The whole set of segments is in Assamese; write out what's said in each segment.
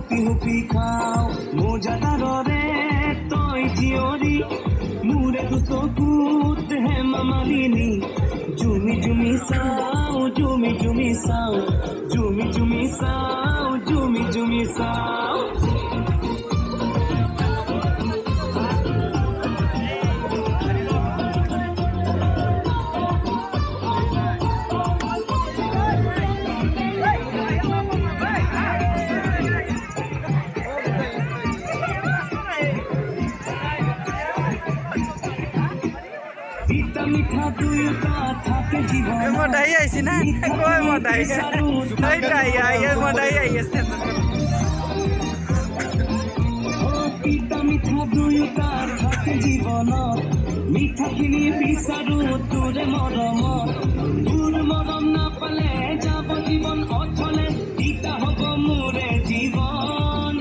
হুপি হুপি খাওঁ মোজাদাৰৰে তই জীয়ৰী মোৰে চকুত হেমা মালিনী জুমি জুমি চাওঁ জুমি জুমি চাওঁ জুমি জুমি চাওঁ জুমি জুমি চাওঁ মিঠা দুয়োটা থাকে জীবন মদাই আইছি না কই মদাই এইটাই আইয়ে মদাই আইছে পিতা মিঠা দুয়োটা থাকে জীৱনত মিঠাখিনি বিচাৰো তোৰে মৰমত তোৰ মৰম নাপালে যাব জীৱন অথলে তিতা হ'ব মোৰে জীৱন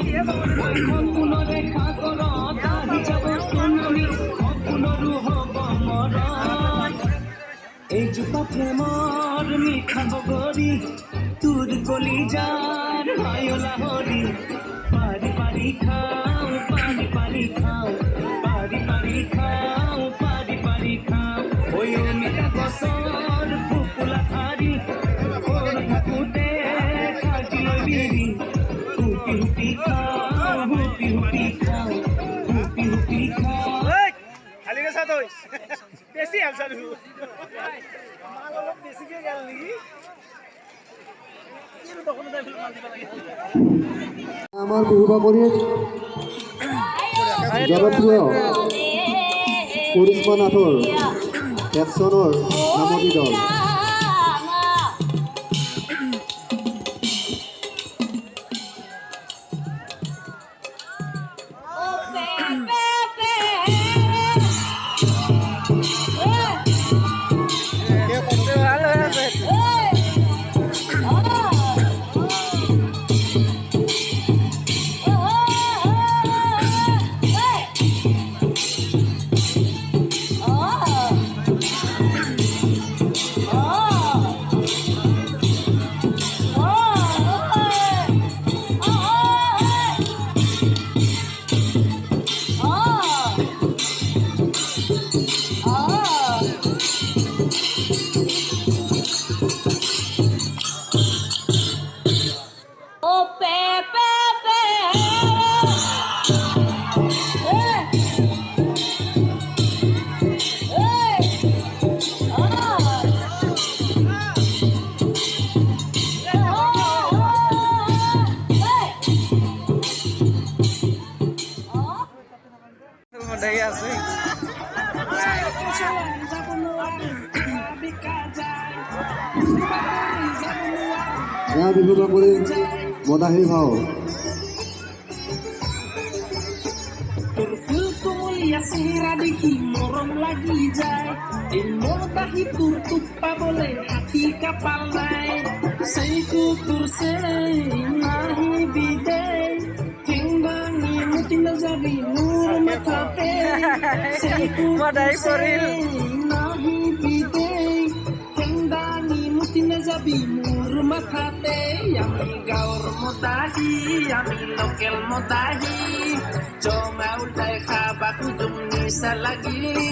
সপোনৰে সাগৰত আহি যাব চুনামি সপোনৰো হ'ব মৰণ এইজোপা প্ৰেমৰ মিঠা বগৰী তোৰ কলিজাৰ হায়লা হৰি পাৰি পাৰি খাওঁ পাৰি পাৰি খাওঁ পাৰি পাৰি খাওঁ পাৰি পাৰি খাওঁ ঐ অমিতা গছৰ ফুকুলা ঠাৰি সৰু থাকোঁতে সাজি লৈ বিৰি হুপি হুপি খাওঁ হুপি হুপি খাওঁ হুপি হুপি খাওঁ বেছি আলছা দেখো মাল অলপ বেছিকে গেল নেকি আমার বিহু বাকরির জনপ্রিয় কৰিশ্মা নাথৰ একচনৰ নামতি দল মদাই আছে বিহু বাকৰিৰ মদাহী ভাও চেহেৰা দেখি মৰম লাগি যায় এই মদাহী তোৰ টোপ পাবলে হাতী কাপাল নাই চেইকু তোৰ চেই নাহিবি দেই ঠেংগাঙি মুতি নাযাবি মোৰ মাথাতে চেইকু মদাই পৰিল নাহিবি দেই ঠেংগাঙি মুতি নাযাবি মোৰ মাথাতে আমি গাঁৱৰ মদাহী আমি লোকেল মদাহী জমা উল্টাই খাবা খুজুম নিচা লাগিলি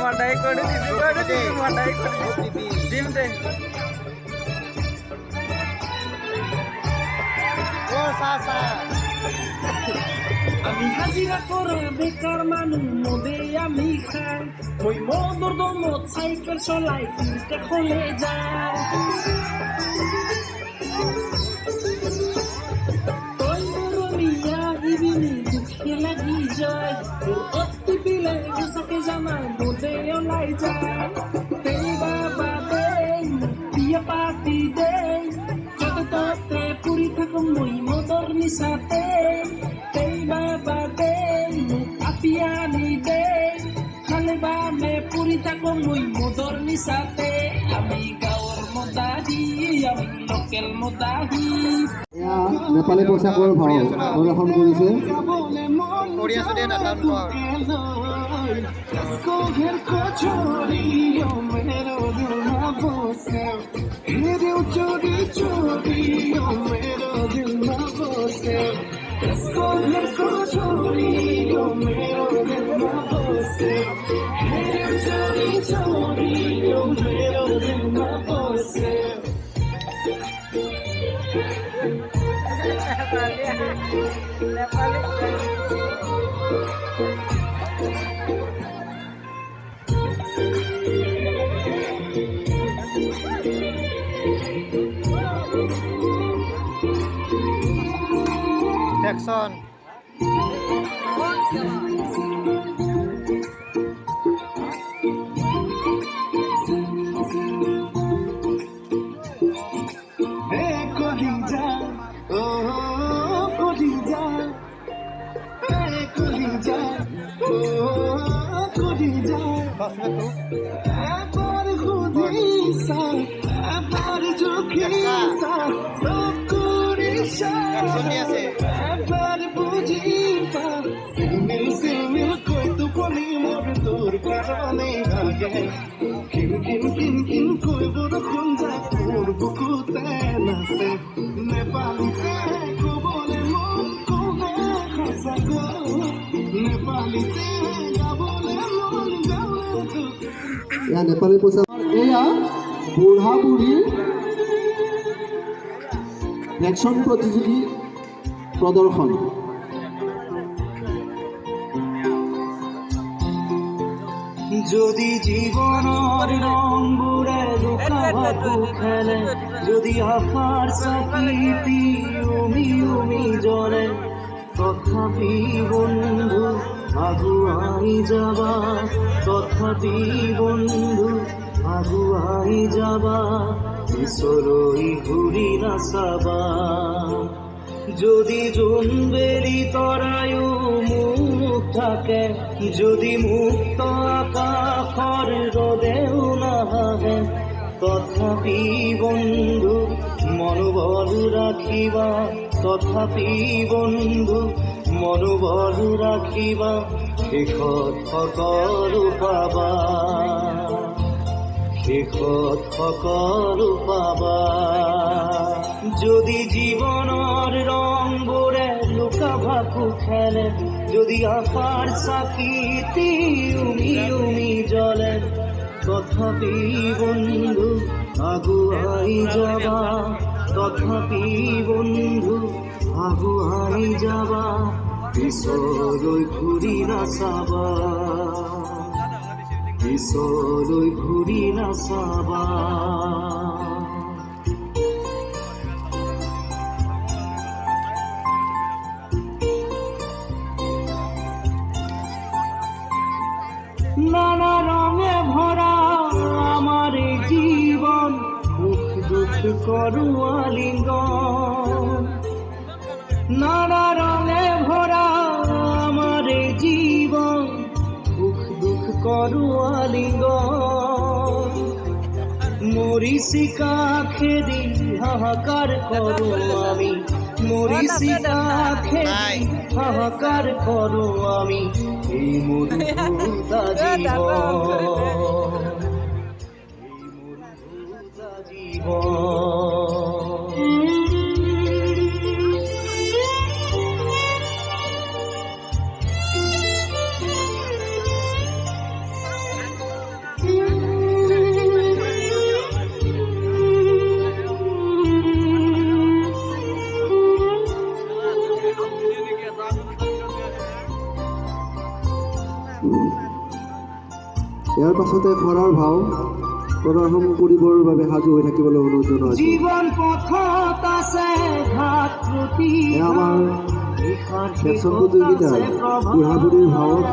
মদাই করে দিছি মদাই করে দিম দে আমি হাজিরা করে বেকার মানুষ মদে আমি খাই ওই মদর দমত সাইকেল চলাই কিনতে খোলে যায় তই মিয়া ইবিনি দুখে লাগি যায় অতি বিলে গুছাকে জানা মদে ওলাই যায় তেই বাবা দেই বিয়া পাতি দেই যত ততে পুরি থাকুম মই মদর নিচাতে তেই বাবা দেই আপিয়ানি দেই ডালে বামে পৰি থাকোঁ মই মদৰ নিচাতে আমি গাঁৱৰ মদাহী আমি লোকেল মদাহী এয়া নেপালী পোচাকৰ ভাও প্ৰদৰ্শন কৰিছে কৰি আছো দে নাটান इसको घर को छोड़ियो मेरो दिल ना बसे मेरे चोरी चोरियो मेरो दिल ना बसे इसको घर को छोड़ियो मेरो दिल ना बसे मेरे चोरी चोरियो मेरो दिल ना बसे Jackson এয়া নেপালী পোচাকৰ এয়া বুঢ়া বুঢ়ীৰ ভেকশ্যন প্ৰতিযোগী প্ৰদৰ্শন যদি জীবনের রঙগুড়ে লুকাভাবু খেলে যদি আকার সাকিতি উমি উমি জলে তথাপি বন্ধু আগুয়াই যাবা তথাপি বন্ধু আগুয়াই যাবা পিছলৈ ঘূৰি নাচাবা যদি জোনবেলি তৰায়ো মুখ থাকে যদি মুক্ত আকাশৰ ৰদেও নাহে তথাপি বন্ধু মনোবল ৰাখিবা তথাপি বন্ধু মনোবল ৰাখিবা শেষত সকলো পাবা শেষত সকলো পাবা যদি জীবনৰ ৰংবোৰে লুকাভাকু খেলে যদি আশাৰ চাকিতি উমি উমি জ্বলে তথাপি বন্ধু আগুৱাই যাবা তথাপি বন্ধু আগুৱাই যাবা পিছলৈ ঘূৰি নাচাবা পিছলৈ ঘূৰি নাচাবা নানা রঙে ভরা আমার জীবন সুখ দুঃখ করুয়া লিঙ্গন নানা রঙে ভরা আমার জীবন সুখ দুঃখ করুয়া লিঙ্গন মরিচিকা খেদি হাহাকার করু আমি মরিচিকা খেদি হাহাকার করু আমি এই মধুতা ইয়াৰ পাছতে খৰাৰ ভাও প্ৰদৰ্শন কৰিবৰ বাবে সাজু হৈ থাকিবলৈ অনুৰোধ জনাইছোঁ জীবন পথত আছে ঘাট প্ৰতি আমাৰ ভেকশ্যন প্ৰতিযোগিতাৰ বুঢ়া বুঢ়ীৰ ভাৱত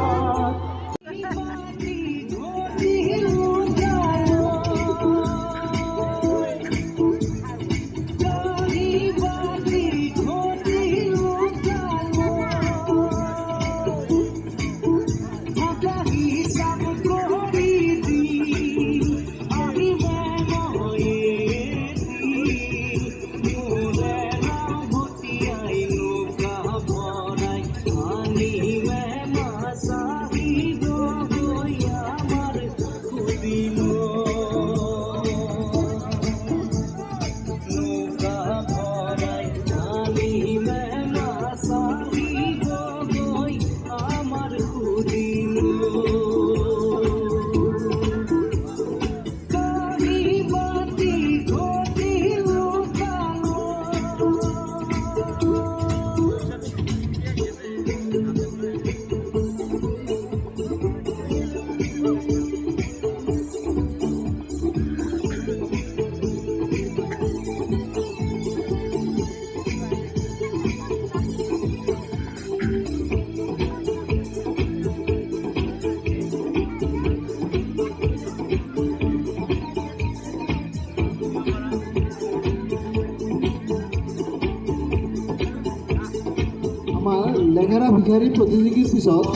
লেঙেৰা ভিখাৰী প্ৰতিযোগীৰ পিছত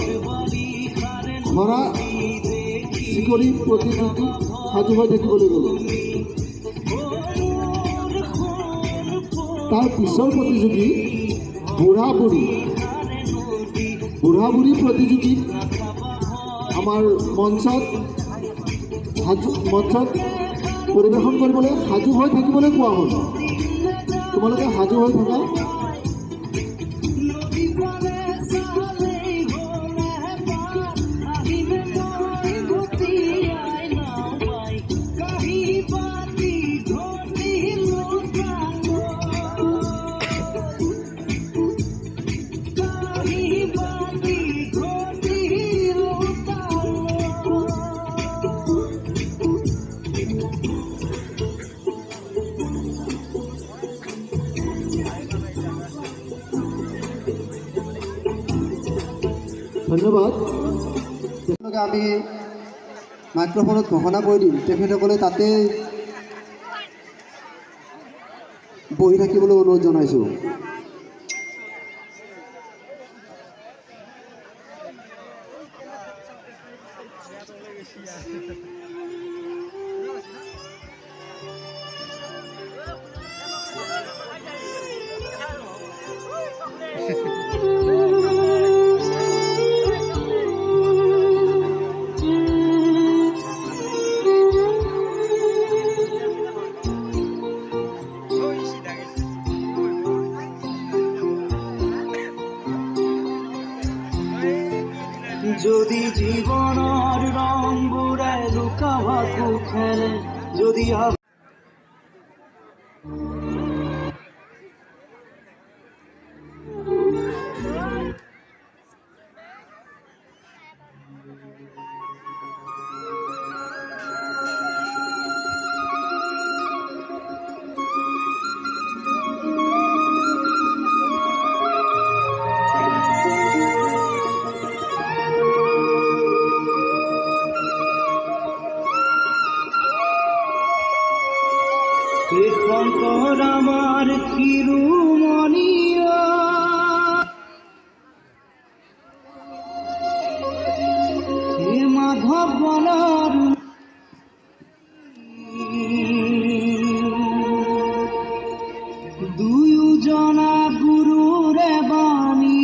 খৰা চিকৰি প্ৰতিযোগী সাজু হৈ দেখিবলৈ গ'লোঁ। তাৰ পিছৰ প্ৰতিযোগী বুঢ়া বুঢ়ী প্ৰতিযোগী আমাৰ মঞ্চত পৰিৱেশন কৰিবলৈ সাজু হৈ থাকিবলৈ কোৱা হ'ল। তোমালোকে সাজু হৈ থকা। ধন্যবাদ। আমি মাইক্ৰফোনত ঘোষণা কৰি দিম, তেখেতসকলে তাতে বহি থাকিবলৈ অনুৰোধ জনাইছোঁ। যদি জীবনৰ ৰংবোৰে লুকাভাকু খেলে, যদি অন্তৰ আমাৰ শিৰোমণিয়া, হে মাধব বলাৰ দুয়োজনা গুৰুৰে বাণী,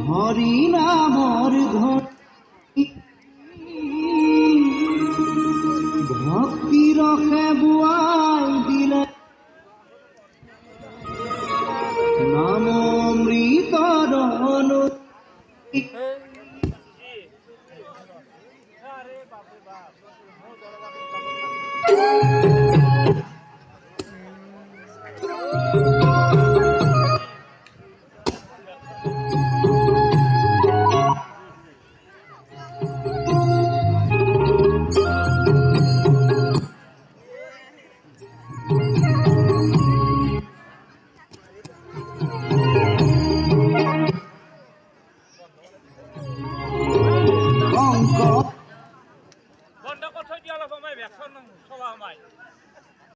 হৰি নামৰ ধ্বনি ভক্তি ৰসে বোৱাই দিলে, নাম অমৃতৰ নদী।